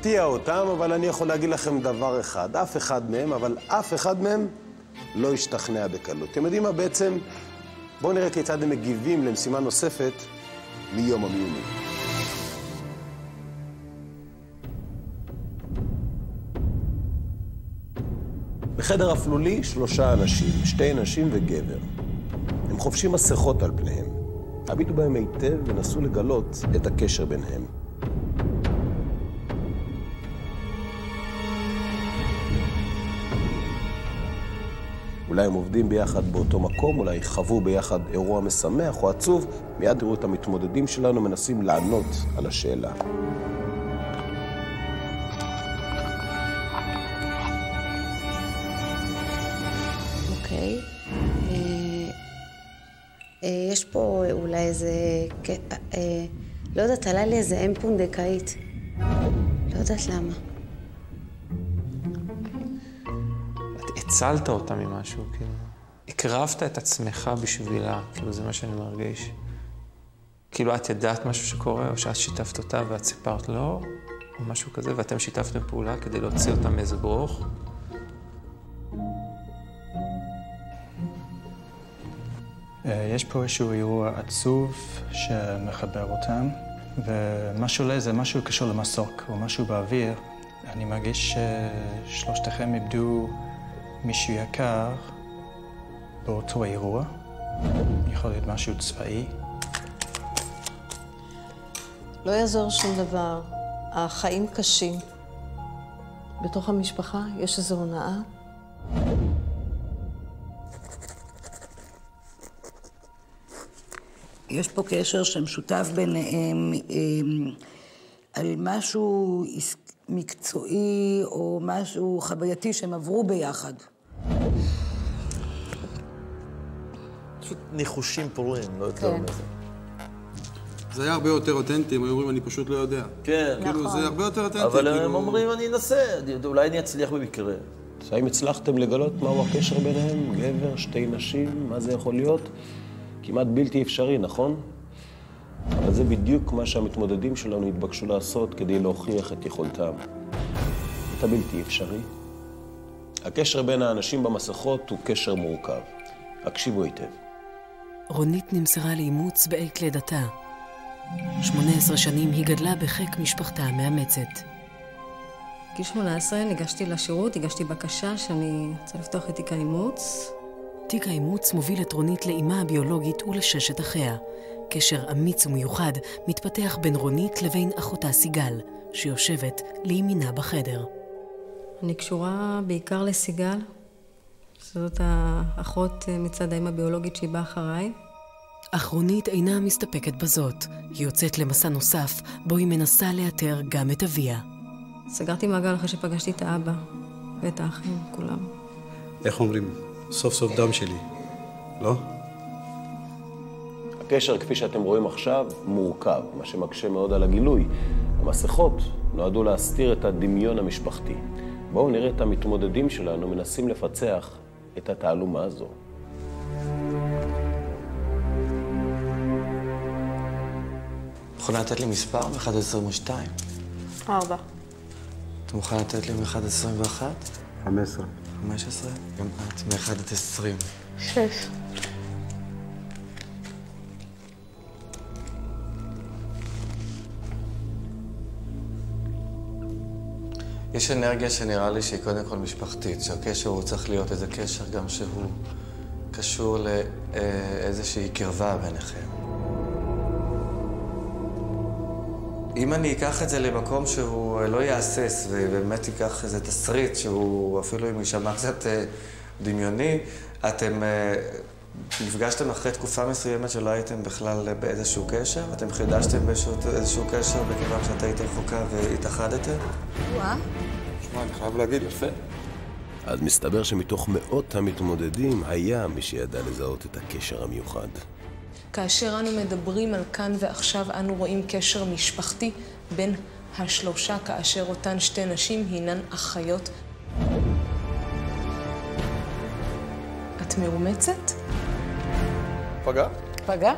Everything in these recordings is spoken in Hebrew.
הפתיע אותם, אבל אני יכול להגיד לכם דבר אחד. אף אחד מהם לא השתכנע בקלות. אתם יודעים מה בעצם? בואו נראה כיצד הם מגיבים למשימה נוספת מיום המיונים. בחדר אפלולי 3 אנשים, 2 נשים וגבר. הם חובשים מסכות על פניהם. הביטו בהם היטב ונסו לגלות את הקשר ביניהם. אולי הם עובדים ביחד באותו מקום, אולי חוו ביחד אירוע משמח או עצוב. מיד תראו את המתמודדים שלנו מנסים לענות על השאלה. אוקיי. יש פה אולי איזה... לא יודעת, עלה לי איזה אם פונדקאית. לא יודעת למה. הצלת אותה ממשהו, כאילו. הקרבת את עצמך בשבילה, כאילו זה מה שאני מרגיש. כאילו את ידעת משהו שקורה, או שאת שיתפת אותה ואת סיפרת לו, או משהו כזה, ואתם שיתפתם פעולה כדי להוציא אותה מאיזה ברוך. יש פה איזשהו אירוע עצוב שמחבר אותם, ומה שעולה זה משהו קשור למסוק, או משהו באוויר. אני מרגיש ששלושתכם איבדו מישהו יקר באותו אירוע. יכול להיות משהו צבאי. לא יעזור שום דבר. החיים קשים. בתוך המשפחה יש איזו הונאה. יש פה קשר שמשותף ביניהם על משהו מקצועי או משהו חווייתי שהם עברו ביחד. פשוט ניחושים פרועים, לא יותר מזה. זה היה הרבה יותר אותנטי, הם אומרים, אני פשוט לא יודע. כן. כאילו, זה הרבה יותר אותנטי. אבל הם אומרים, אני אנסה, אולי אני אצליח במקרה. אז האם הצלחתם לגלות מהו הקשר ביניהם? גבר, 2 נשים, מה זה יכול להיות? כמעט בלתי אפשרי, נכון? אבל זה בדיוק מה שהמתמודדים שלנו התבקשו לעשות כדי להוכיח את יכולתם. את הבלתי אפשרי. הקשר בין האנשים במסכות הוא קשר מורכב. הקשיבו היטב. רונית נמסרה לאימוץ בעת לידתה. 18 שנים היא גדלה בחיק משפחתה המאמצת. בגיל 18 ניגשתי לשירות, הגשתי בקשה שאני רוצה לפתוח את תיק האימוץ. תיק האימוץ מוביל את רונית לאימה הביולוגית ולששת אחיה. קשר אמיץ ומיוחד מתפתח בין רונית לבין אחותה סיגל, שיושבת לימינה בחדר. אני קשורה בעיקר לסיגל. זאת האחות מצד האמא הביולוגית שהיא באה אחריי. אך רונית אינה מסתפקת בזאת. היא יוצאת למסע נוסף, בו היא מנסה לאתר גם את אביה. סגרתי מעגל אחרי שפגשתי את האבא ואת האחים, כולם. איך אומרים? סוף סוף דם שלי, לא? הקשר, כפי שאתם רואים עכשיו, מורכב, מה שמקשה מאוד על הגילוי. המסכות נועדו להסתיר את הדמיון המשפחתי. בואו נראה את המתמודדים שלנו מנסים לפצח את התעלומה הזו. יכולה לתת לי מספר מ-1-22? 4. אתה מוכן לתת לי מ-1-21? 15. 15? גם את מ-1-20. 6. יש אנרגיה שנראה לי שהיא קודם כל משפחתית, שהקשר הוא צריך להיות איזה קשר גם שהוא קשור לאיזושהי קרבה ביניכם. אם אני אקח את זה למקום שהוא לא יאסס ובאמת ייקח איזה תסריט שהוא אפילו אם יישמע קצת דמיוני, אתם נפגשתם אחרי תקופה מסוימת שלא הייתם בכלל באיזשהו קשר? אתם חידשתם באיזשהו קשר בכיוון שאתה היית רחוקה והתאחדתם? שמע, אני חייב להגיד, יפה. אז מסתבר שמתוך מאות המתמודדים היה מי שידע לזהות את הקשר המיוחד. כאשר אנו מדברים על כאן ועכשיו, אנו רואים קשר משפחתי בין השלושה, כאשר אותן 2 נשים הינן אחיות. את מאומצת? פגע? פגע?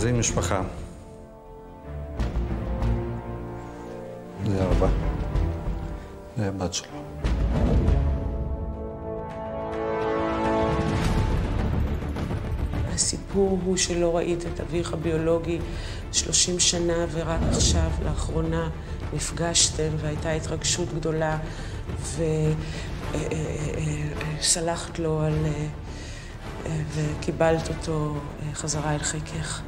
זה משפחה. זה אבא. זה הבת שלו. הסיפור הוא שלא ראית את אביך הביולוגי 30 שנה ורק עכשיו, לאחרונה, נפגשתם והייתה התרגשות גדולה וסלחת לו וקיבלת אותו חזרה אל חיקך.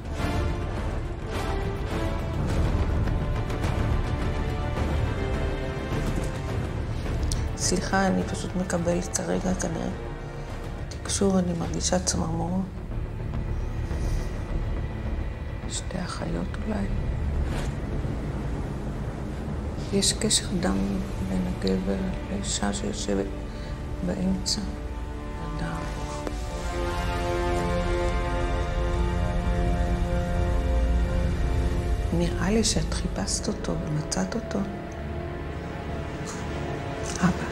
סליחה, אני פשוט מקבלת כרגע כנראה תקשור, אני מרגישה צמרמורת. שתי אחיות אולי. יש קשר דם בין הגבר לאישה שיושבת באמצע. אדם. נראה לי שאת חיפשת אותו ומצאת אותו. אבא.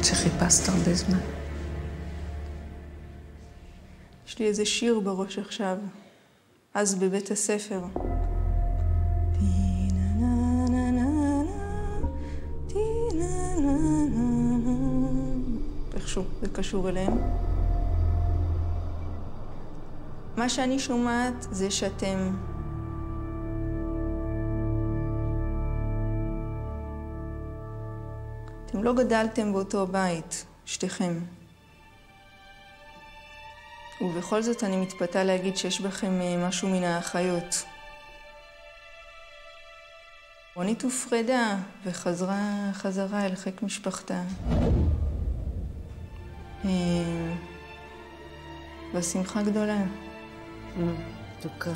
שחיפשת הרבה זמן. יש לי איזה שיר בראש עכשיו. אז בבית הספר. איכשהו, זה קשור אליהם. מה שאני שומעת זה שאתם לא גדלתם באותו בית, שתיכם. ובכל זאת אני מתפתה להגיד שיש בכם משהו מן האחיות. רונית הופרדה וחזרה חזרה אל חיק משפחתה. בשמחה גדולה. תוקה.